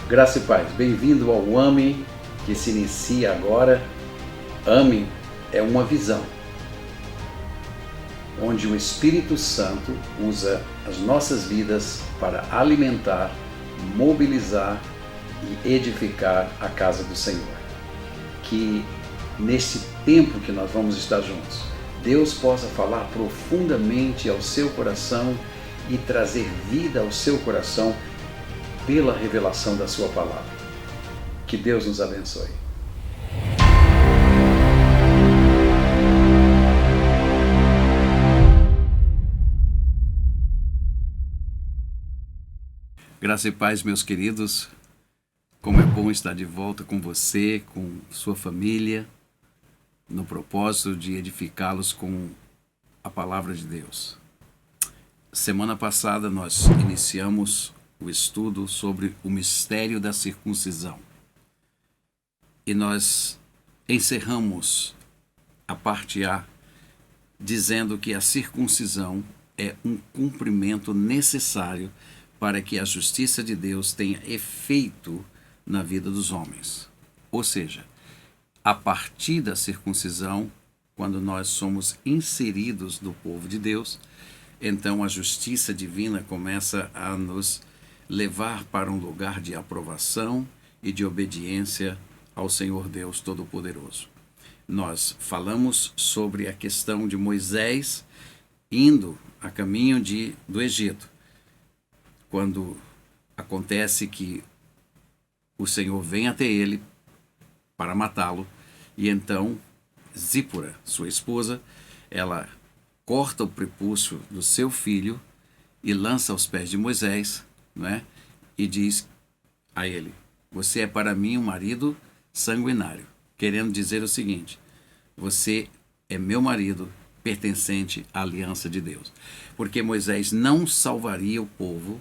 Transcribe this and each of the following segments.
Graça e paz, bem-vindo ao AME, que se inicia agora. AME é uma visão, onde o Espírito Santo usa as nossas vidas para alimentar, mobilizar e edificar a casa do Senhor. Que nesse tempo que nós vamos estar juntos, Deus possa falar profundamente ao seu coração e trazer vida ao seu coração pela revelação da sua palavra. Que Deus nos abençoe. Graça e paz, meus queridos. Como é bom estar de volta com você, com sua família, no propósito de edificá-los com a palavra de Deus. Semana passada nós iniciamos o estudo sobre o mistério da circuncisão. E nós encerramos a parte A dizendo que a circuncisão é um cumprimento necessário para que a justiça de Deus tenha efeito na vida dos homens. Ou seja, a partir da circuncisão, quando nós somos inseridos no povo de Deus, então a justiça divina começa a nos levar para um lugar de aprovação e de obediência ao Senhor Deus Todo-Poderoso. Nós falamos sobre a questão de Moisés indo a caminho do Egito, quando acontece que o Senhor vem até ele para matá-lo, e então Zípora, sua esposa, ela corta o prepúcio do seu filho e lança aos pés de Moisés, não é? E diz a ele: você é para mim um marido sanguinário, querendo dizer o seguinte: você é meu marido pertencente à aliança de Deus. Porque Moisés não salvaria o povo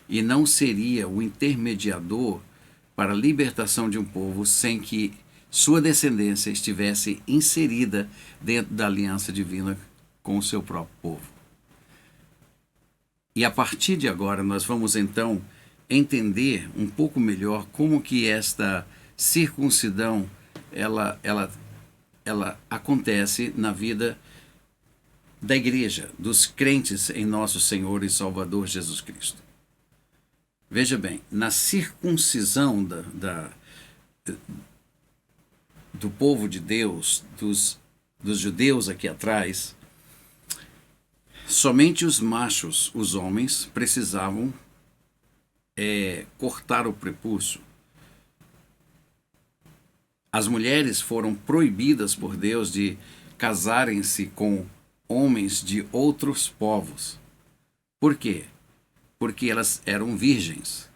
e não seria o intermediador para a libertação de um povo sem que sua descendência estivesse inserida dentro da aliança divina com o seu próprio povo. E a partir de agora nós vamos então entender um pouco melhor como que esta circuncisão ela acontece na vida da igreja, dos crentes em nosso Senhor e Salvador Jesus Cristo. Veja bem, na circuncisão do povo de Deus, dos judeus aqui atrás, somente os machos, os homens, precisavam cortar o prepúcio. As mulheres foram proibidas por Deus de casarem-se com homens de outros povos. Por quê? Porque elas eram virgens.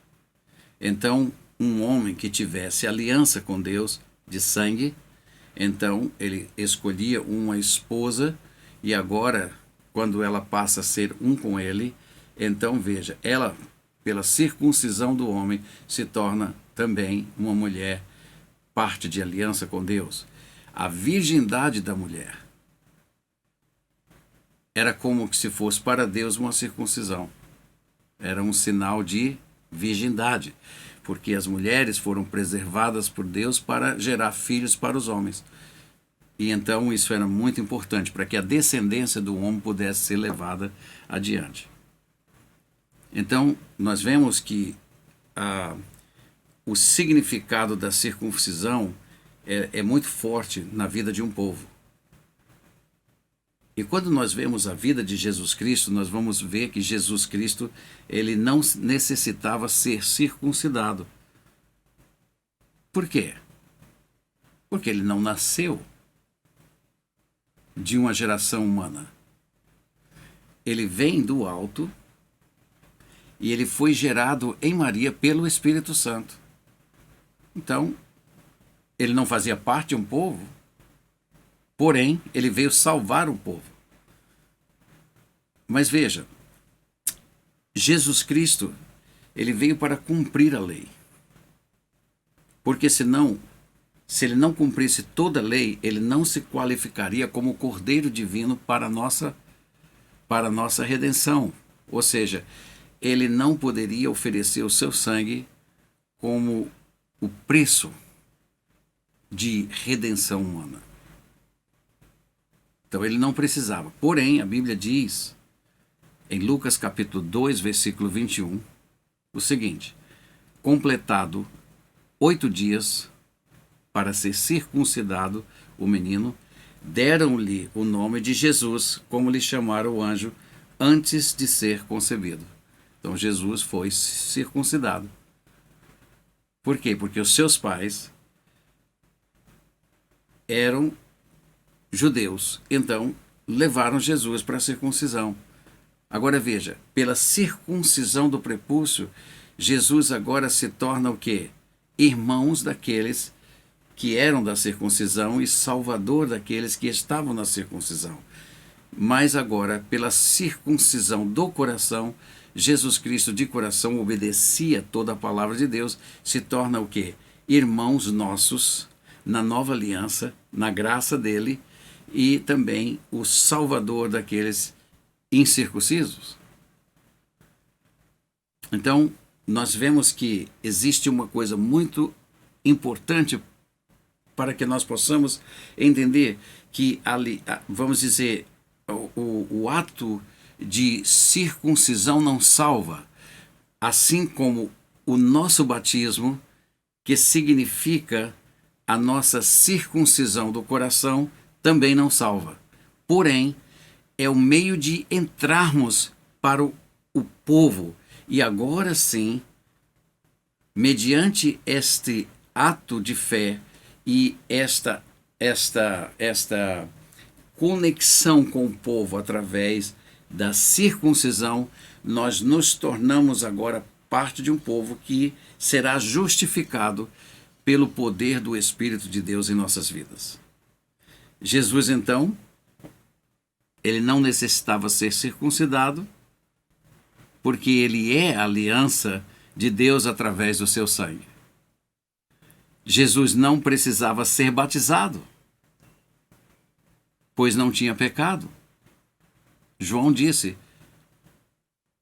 Então, um homem que tivesse aliança com Deus de sangue, então ele escolhia uma esposa, e agora, quando ela passa a ser um com ele, então veja, ela, pela circuncisão do homem, se torna também uma mulher, parte de aliança com Deus. A virgindade da mulher era como que se fosse para Deus uma circuncisão. Era um sinal de virgindade, porque as mulheres foram preservadas por Deus para gerar filhos para os homens. E então isso era muito importante para que a descendência do homem pudesse ser levada adiante. Então, nós vemos que o significado da circuncisão é muito forte na vida de um povo. E quando nós vemos a vida de Jesus Cristo, nós vamos ver que Jesus Cristo, ele não necessitava ser circuncidado. Por quê? Porque ele não nasceu de uma geração humana. Ele vem do alto e ele foi gerado em Maria pelo Espírito Santo. Então, ele não fazia parte de um povo, porém, ele veio salvar o povo. Mas veja, Jesus Cristo, ele veio para cumprir a lei. Porque senão, se ele não cumprisse toda a lei, ele não se qualificaria como Cordeiro Divino para a nossa redenção. Ou seja, ele não poderia oferecer o seu sangue como o preço de redenção humana. Então ele não precisava. Porém, a Bíblia diz, em Lucas capítulo 2, versículo 21, o seguinte: completado 8 dias para ser circuncidado o menino, deram-lhe o nome de Jesus, como lhe chamaram o anjo antes de ser concebido. Então Jesus foi circuncidado. Por quê? Porque os seus pais eram judeus, então levaram Jesus para a circuncisão. Agora veja, pela circuncisão do prepúcio, Jesus agora se torna o quê? Irmãos daqueles que eram da circuncisão e salvador daqueles que estavam na circuncisão. Mas agora, pela circuncisão do coração, Jesus Cristo de coração obedecia toda a palavra de Deus, se torna o quê? Irmãos nossos, na nova aliança, na graça dele, e também o salvador daqueles incircuncisos. Então, nós vemos que existe uma coisa muito importante para que nós possamos entender que ali, vamos dizer, o ato de circuncisão não salva, assim como o nosso batismo, que significa a nossa circuncisão do coração, também não salva. Porém, é o meio de entrarmos para o povo. E agora sim, mediante este ato de fé e esta conexão com o povo através da circuncisão, nós nos tornamos agora parte de um povo que será justificado pelo poder do Espírito de Deus em nossas vidas. Jesus, então, ele não necessitava ser circuncidado, porque ele é a aliança de Deus através do seu sangue. Jesus não precisava ser batizado, pois não tinha pecado. João disse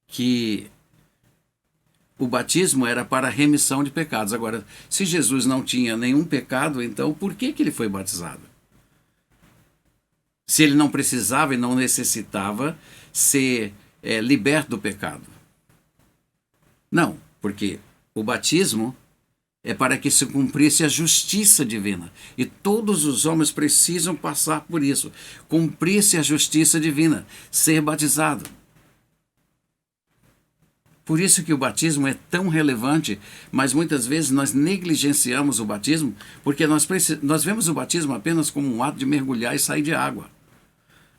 que o batismo era para a remissão de pecados. Agora, se Jesus não tinha nenhum pecado, então por que ele foi batizado? Se ele não precisava e não necessitava ser liberto do pecado. Não, porque o batismo é para que se cumprisse a justiça divina. E todos os homens precisam passar por isso. Cumprir-se a justiça divina, ser batizado. Por isso que o batismo é tão relevante, mas muitas vezes nós negligenciamos o batismo, porque nós vemos o batismo apenas como um ato de mergulhar e sair de água.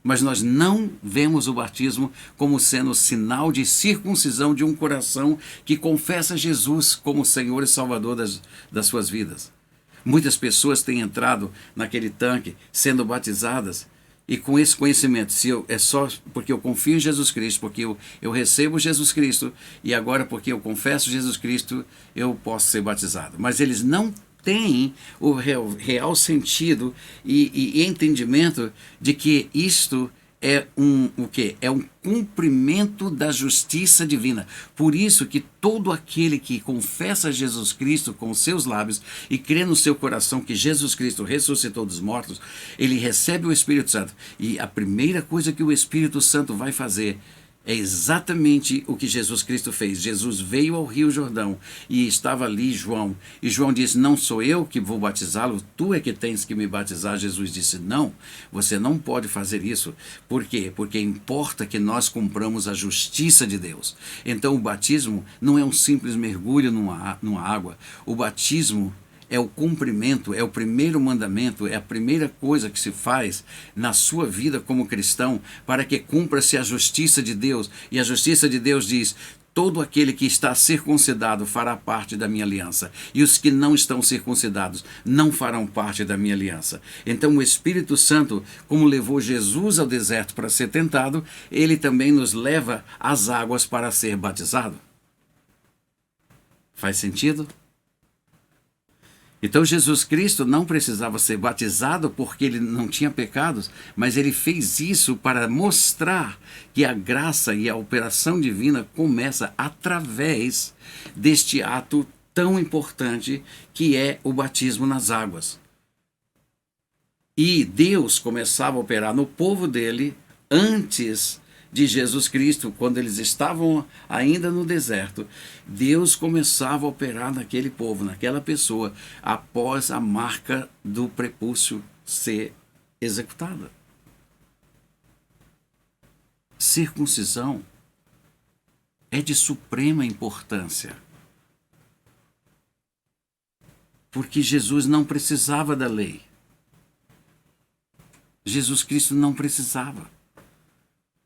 Mas nós não vemos o batismo como sendo sinal de circuncisão de um coração que confessa Jesus como Senhor e Salvador das suas vidas. Muitas pessoas têm entrado naquele tanque sendo batizadas e com esse conhecimento, é só porque eu confio em Jesus Cristo, porque eu recebo Jesus Cristo e agora porque eu confesso Jesus Cristo eu posso ser batizado. Mas eles não tem o real sentido e entendimento de que isto é o quê? É um cumprimento da justiça divina. Por isso que todo aquele que confessa Jesus Cristo com os seus lábios e crê no seu coração que Jesus Cristo ressuscitou dos mortos, ele recebe o Espírito Santo. E a primeira coisa que o Espírito Santo vai fazer é exatamente o que Jesus Cristo fez. Jesus veio ao Rio Jordão e estava ali João. E João disse, não sou eu que vou batizá-lo, tu é que tens que me batizar. Jesus disse, não, você não pode fazer isso. Por quê? Porque importa que nós cumpramos a justiça de Deus. Então o batismo não é um simples mergulho numa água. O batismo é o cumprimento, é o primeiro mandamento, é a primeira coisa que se faz na sua vida como cristão para que cumpra-se a justiça de Deus. E a justiça de Deus diz, todo aquele que está circuncidado fará parte da minha aliança, e os que não estão circuncidados não farão parte da minha aliança. Então o Espírito Santo, como levou Jesus ao deserto para ser tentado, ele também nos leva às águas para ser batizado. Faz sentido? Então Jesus Cristo não precisava ser batizado porque ele não tinha pecados, mas ele fez isso para mostrar que a graça e a operação divina começa através deste ato tão importante que é o batismo nas águas. E Deus começava a operar no povo dele antes de Jesus Cristo, quando eles estavam ainda no deserto. Deus começava a operar naquele povo, naquela pessoa, após a marca do prepúcio ser executada. Circuncisão é de suprema importância, porque Jesus não precisava da lei. Jesus Cristo não precisava,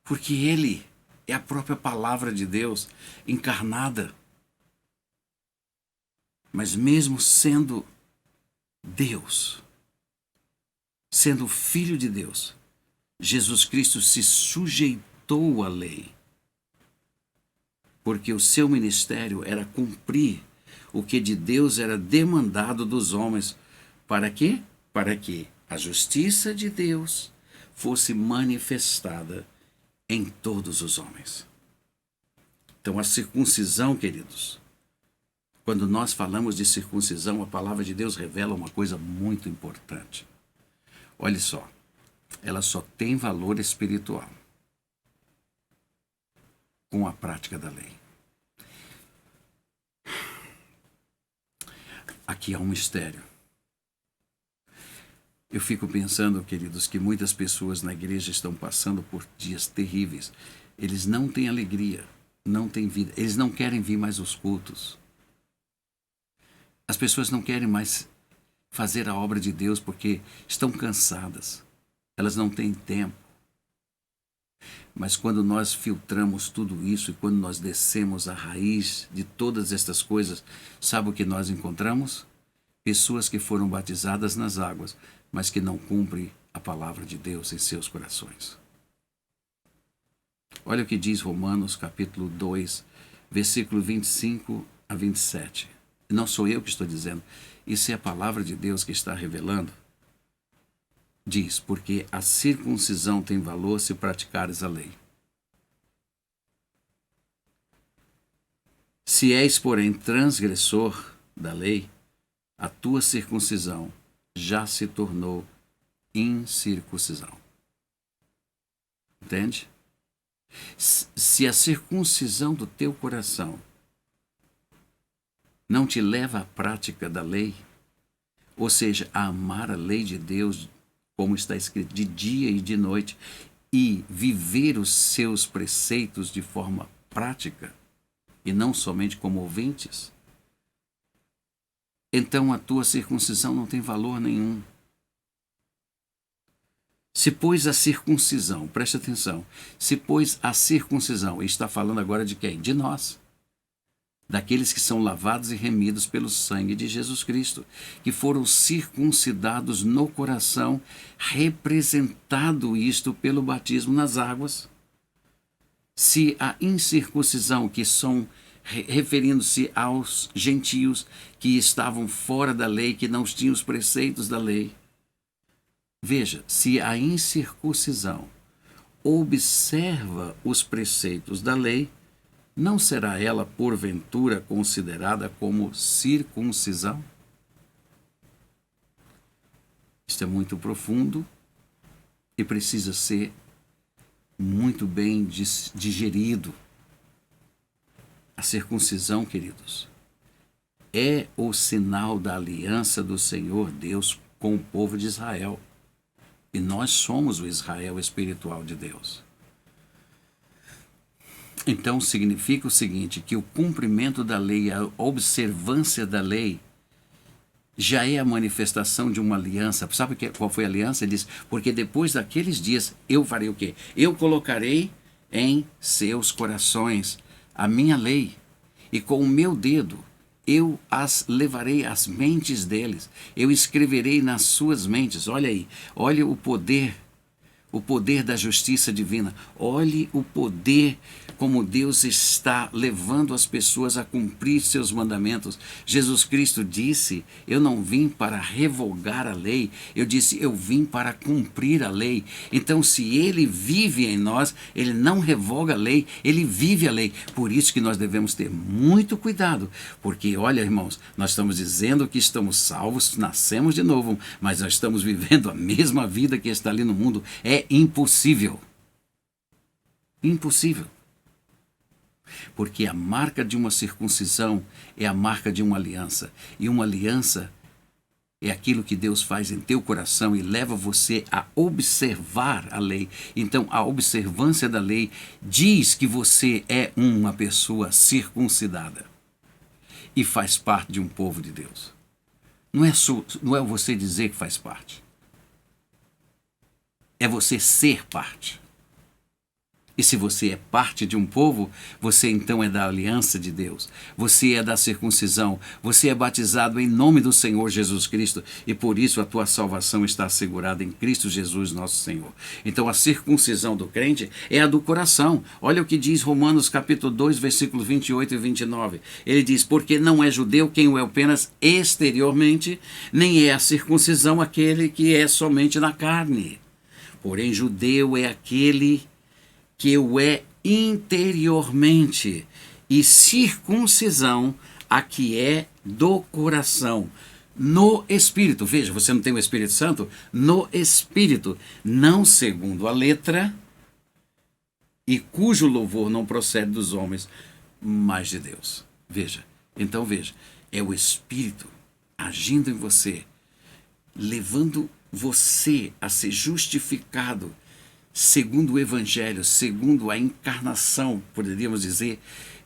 porque Ele é a própria palavra de Deus encarnada. Mas mesmo sendo Deus, sendo Filho de Deus, Jesus Cristo se sujeitou à lei, porque o seu ministério era cumprir o que de Deus era demandado dos homens. Para quê? Para que a justiça de Deus fosse manifestada em todos os homens. Então, a circuncisão, queridos, quando nós falamos de circuncisão, a palavra de Deus revela uma coisa muito importante. Olha só, ela só tem valor espiritual com a prática da lei. Aqui há um mistério. Eu fico pensando, queridos, que muitas pessoas na igreja estão passando por dias terríveis. Eles não têm alegria, não têm vida. Eles não querem vir mais aos cultos. As pessoas não querem mais fazer a obra de Deus porque estão cansadas. Elas não têm tempo. Mas quando nós filtramos tudo isso e quando nós descemos a raiz de todas estas coisas, sabe o que nós encontramos? Pessoas que foram batizadas nas águas, mas que não cumprem a palavra de Deus em seus corações. Olha o que diz Romanos capítulo 2, versículo 25 a 27. Não sou eu que estou dizendo, isso é a palavra de Deus que está revelando. Diz, porque a circuncisão tem valor se praticares a lei. Se és, porém, transgressor da lei, a tua circuncisão já se tornou incircuncisão. Entende? Se a circuncisão do teu coração não te leva à prática da lei, ou seja, a amar a lei de Deus, como está escrito, de dia e de noite, e viver os seus preceitos de forma prática, e não somente como ouvintes, então a tua circuncisão não tem valor nenhum. Se pois a circuncisão, preste atenção, se pois a circuncisão, e está falando agora de quem? De nós. Daqueles que são lavados e remidos pelo sangue de Jesus Cristo, que foram circuncidados no coração, representado isto pelo batismo nas águas. Se a incircuncisão, que são referindo-se aos gentios que estavam fora da lei, que não tinham os preceitos da lei. Veja, se a incircuncisão observa os preceitos da lei, não será ela, porventura, considerada como circuncisão? Isto é muito profundo e precisa ser muito bem digerido. A circuncisão, queridos, é o sinal da aliança do Senhor Deus com o povo de Israel. E nós somos o Israel espiritual de Deus. Então significa o seguinte, que o cumprimento da lei, a observância da lei, já é a manifestação de uma aliança. Sabe qual foi a aliança? Ele diz, porque depois daqueles dias eu farei o quê? Eu colocarei em seus corações a minha lei, e com o meu dedo eu as levarei às mentes deles, eu escreverei nas suas mentes. Olha aí, olha o poder o poder da justiça divina. Olhe o poder como Deus está levando as pessoas a cumprir seus mandamentos. Jesus Cristo disse: eu não vim para revogar a lei, eu vim para cumprir a lei. Então, se Ele vive em nós, Ele não revoga a lei, Ele vive a lei. Por isso que nós devemos ter muito cuidado, porque, olha, irmãos, nós estamos dizendo que estamos salvos, nascemos de novo, mas nós estamos vivendo a mesma vida que está ali no mundo. É impossível. Impossível. Porque a marca de uma circuncisão é a marca de uma aliança. E uma aliança é aquilo que Deus faz em teu coração e leva você a observar a lei. Então, a observância da lei diz que você é uma pessoa circuncidada e faz parte de um povo de Deus. Não é você dizer que faz parte. É você ser parte. E se você é parte de um povo, você então é da aliança de Deus. Você é da circuncisão. Você é batizado em nome do Senhor Jesus Cristo. E por isso a tua salvação está assegurada em Cristo Jesus, nosso Senhor. Então a circuncisão do crente é a do coração. Olha o que diz Romanos capítulo 2, versículos 28 e 29. Ele diz: porque não é judeu quem o é apenas exteriormente, nem é a circuncisão aquele que é somente na carne. Porém judeu é aquele que o é interiormente, e circuncisão a que é do coração, no Espírito. Veja, você não tem o Espírito Santo? No Espírito, não segundo a letra, e cujo louvor não procede dos homens, mas de Deus. Veja, então veja, é o Espírito agindo em você, levando você a ser justificado segundo o Evangelho, segundo a encarnação, poderíamos dizer,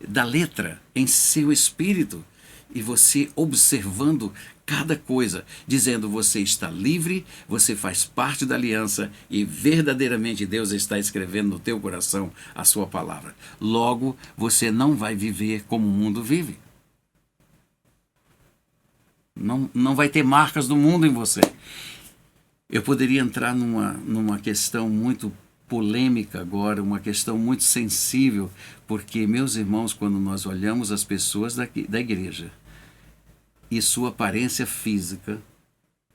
da letra em seu espírito. E você observando cada coisa, dizendo: você está livre, você faz parte da aliança e verdadeiramente Deus está escrevendo no teu coração a sua palavra. Logo, você não vai viver como o mundo vive. Não vai ter marcas do mundo em você. Eu poderia entrar numa questão muito polêmica agora, uma questão muito sensível, porque, meus irmãos, quando nós olhamos as pessoas da igreja e sua aparência física,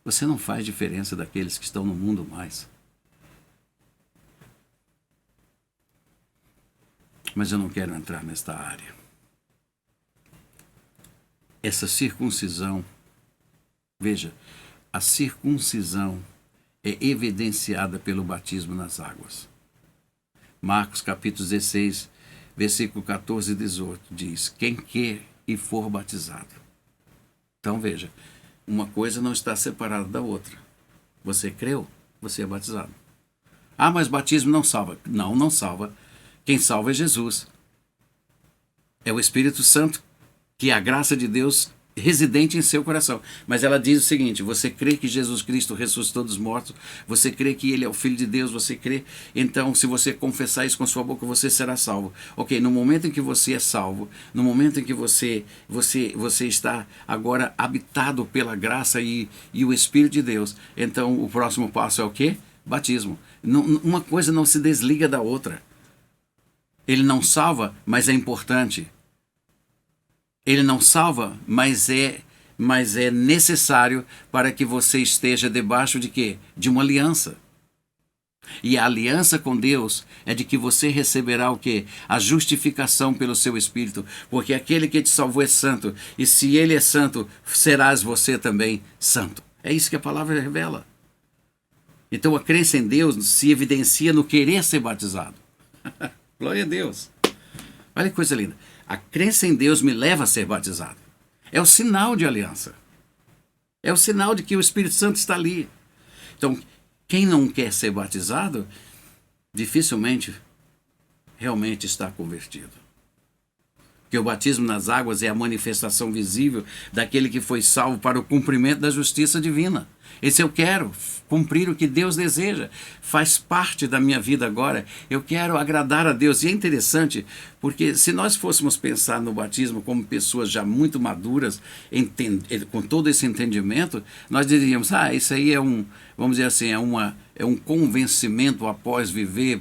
você não faz diferença daqueles que estão no mundo mais. Mas eu não quero entrar nesta área. Essa circuncisão, veja, a circuncisão é evidenciada pelo batismo nas águas. Marcos capítulo 16, versículo 14 e 18 diz: quem quer e for batizado. Então veja, uma coisa não está separada da outra. Você creu, você é batizado. Ah, mas batismo não salva. Não, não salva. Quem salva é Jesus. É o Espírito Santo, que é a graça de Deus residente em seu coração. Mas ela diz o seguinte: você crê que Jesus Cristo ressuscitou dos mortos, você crê que Ele é o Filho de Deus, você crê, então se você confessar isso com sua boca, você será salvo. Ok, no momento em que você é salvo, no momento em que você está agora habitado pela graça e o Espírito de Deus, então o próximo passo é o quê? Batismo. Uma coisa não se desliga da outra. Ele não salva, mas é importante. Ele não salva, mas é necessário para que você esteja debaixo de quê? De uma aliança. E a aliança com Deus é de que você receberá o quê? A justificação pelo seu Espírito, porque aquele que te salvou é santo, e se ele é santo, serás você também santo. É isso que a palavra revela. Então a crença em Deus se evidencia no querer ser batizado. Glória a Deus. Olha que coisa linda. A crença em Deus me leva a ser batizado. É o sinal de aliança. É o sinal de que o Espírito Santo está ali. Então, quem não quer ser batizado, dificilmente realmente está convertido. Porque o batismo nas águas é a manifestação visível daquele que foi salvo para o cumprimento da justiça divina. Esse eu quero cumprir o que Deus deseja, faz parte da minha vida agora, eu quero agradar a Deus. E é interessante, porque se nós fôssemos pensar no batismo como pessoas já muito maduras, com todo esse entendimento, nós diríamos, isso aí vamos dizer assim, é um convencimento após viver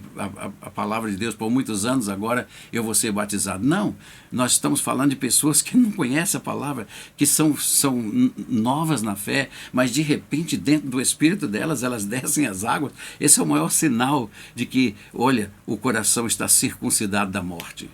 a palavra de Deus por muitos anos, agora eu vou ser batizado. Não, nós estamos falando de pessoas que não conhecem a palavra, que são novas na fé, mas de repente dentro do espírito delas, elas descem as águas. Esse é o maior sinal de que, olha, o coração está circuncidado da morte.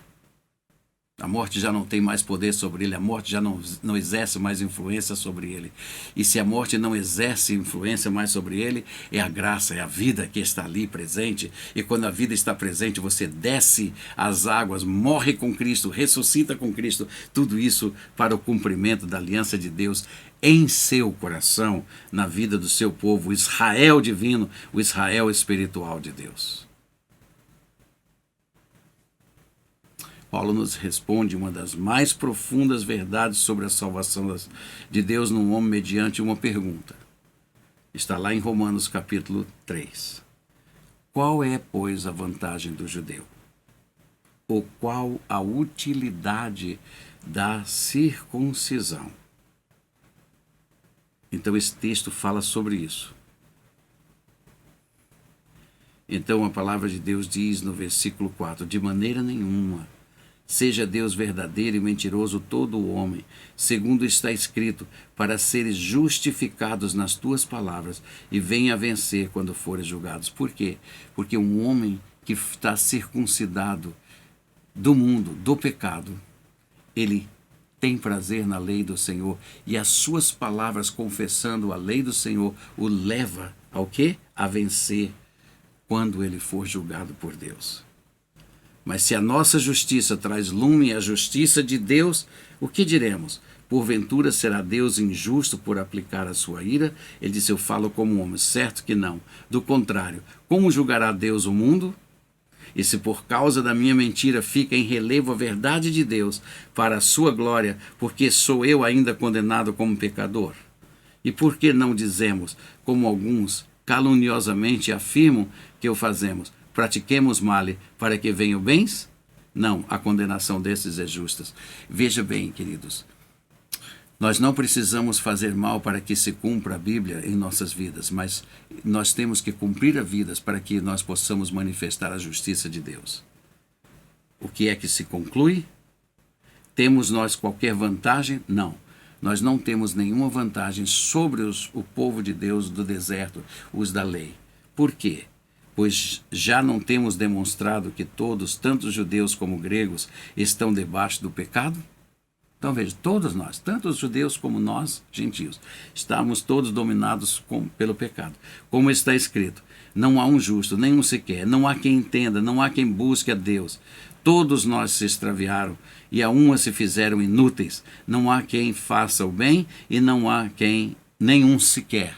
A morte já não tem mais poder sobre ele, a morte já não exerce mais influência sobre ele. E se a morte não exerce influência mais sobre ele, é a graça, é a vida que está ali presente. E quando a vida está presente, você desce as águas, morre com Cristo, ressuscita com Cristo. Tudo isso para o cumprimento da aliança de Deus em seu coração, na vida do seu povo, o Israel divino, o Israel espiritual de Deus. Paulo nos responde uma das mais profundas verdades sobre a salvação de Deus num homem mediante uma pergunta. Está lá em Romanos capítulo 3. Qual é, pois, a vantagem do judeu? Ou qual a utilidade da circuncisão? Então esse texto fala sobre isso. Então a palavra de Deus diz no versículo 4, de maneira nenhuma, seja Deus verdadeiro e mentiroso todo o homem, segundo está escrito, para seres justificados nas tuas palavras e venha a vencer quando fores julgados. Por quê? Porque um homem que está circuncidado do mundo, do pecado, ele tem prazer na lei do Senhor e as suas palavras confessando a lei do Senhor o leva ao quê? A vencer quando ele for julgado por Deus. Mas se a nossa justiça traz lume à justiça de Deus, o que diremos? Porventura será Deus injusto por aplicar a sua ira? Ele disse, eu falo como homem. Certo que não. Do contrário, como julgará Deus o mundo? E se por causa da minha mentira fica em relevo a verdade de Deus para a sua glória, porque sou eu ainda condenado como pecador? E por que não dizemos, como alguns caluniosamente afirmam que o fazemos? Pratiquemos male para que venham bens? Não, a condenação desses é justa. Veja bem, queridos, nós não precisamos fazer mal para que se cumpra a Bíblia em nossas vidas, mas nós temos que cumprir a vidas para que nós possamos manifestar a justiça de Deus. O que é que se conclui? Temos nós qualquer vantagem? Não. Nós não temos nenhuma vantagem sobre o povo de Deus do deserto, os da lei. Por quê? Pois já não temos demonstrado que todos, tanto judeus como gregos, estão debaixo do pecado? Então veja, todos nós, tanto os judeus como nós, gentios, estamos todos dominados pelo pecado. Como está escrito, não há um justo, nenhum sequer, não há quem entenda, não há quem busque a Deus. Todos nós se extraviaram e a uma se fizeram inúteis. Não há quem faça o bem e não há quem, nenhum sequer.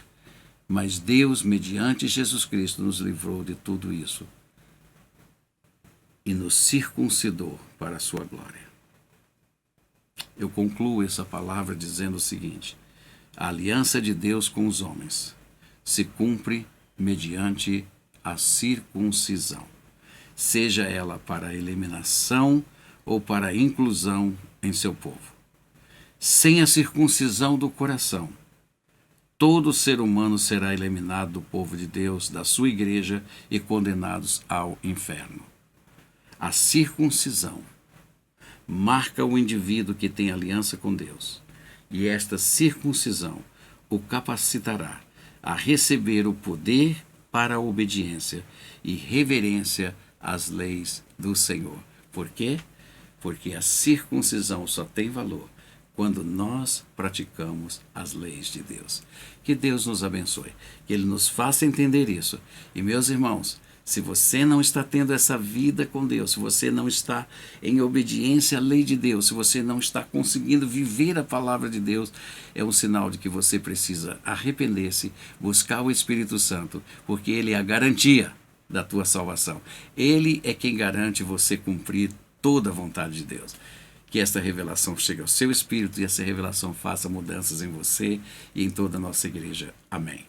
Mas Deus, mediante Jesus Cristo, nos livrou de tudo isso e nos circuncidou para a sua glória. Eu concluo essa palavra dizendo o seguinte: a aliança de Deus com os homens se cumpre mediante a circuncisão, seja ela para a eliminação ou para a inclusão em seu povo. Sem a circuncisão do coração, todo ser humano será eliminado do povo de Deus, da sua igreja e condenados ao inferno. A circuncisão marca o indivíduo que tem aliança com Deus, e esta circuncisão o capacitará a receber o poder para a obediência e reverência às leis do Senhor. Por quê? Porque a circuncisão só tem valor quando nós praticamos as leis de Deus. Que Deus nos abençoe, que Ele nos faça entender isso. E meus irmãos, se você não está tendo essa vida com Deus, se você não está em obediência à lei de Deus, se você não está conseguindo viver a palavra de Deus, é um sinal de que você precisa arrepender-se, buscar o Espírito Santo, porque Ele é a garantia da tua salvação. Ele é quem garante você cumprir toda a vontade de Deus. que esta revelação chegue ao seu espírito e essa revelação faça mudanças em você e em toda a nossa igreja. Amém.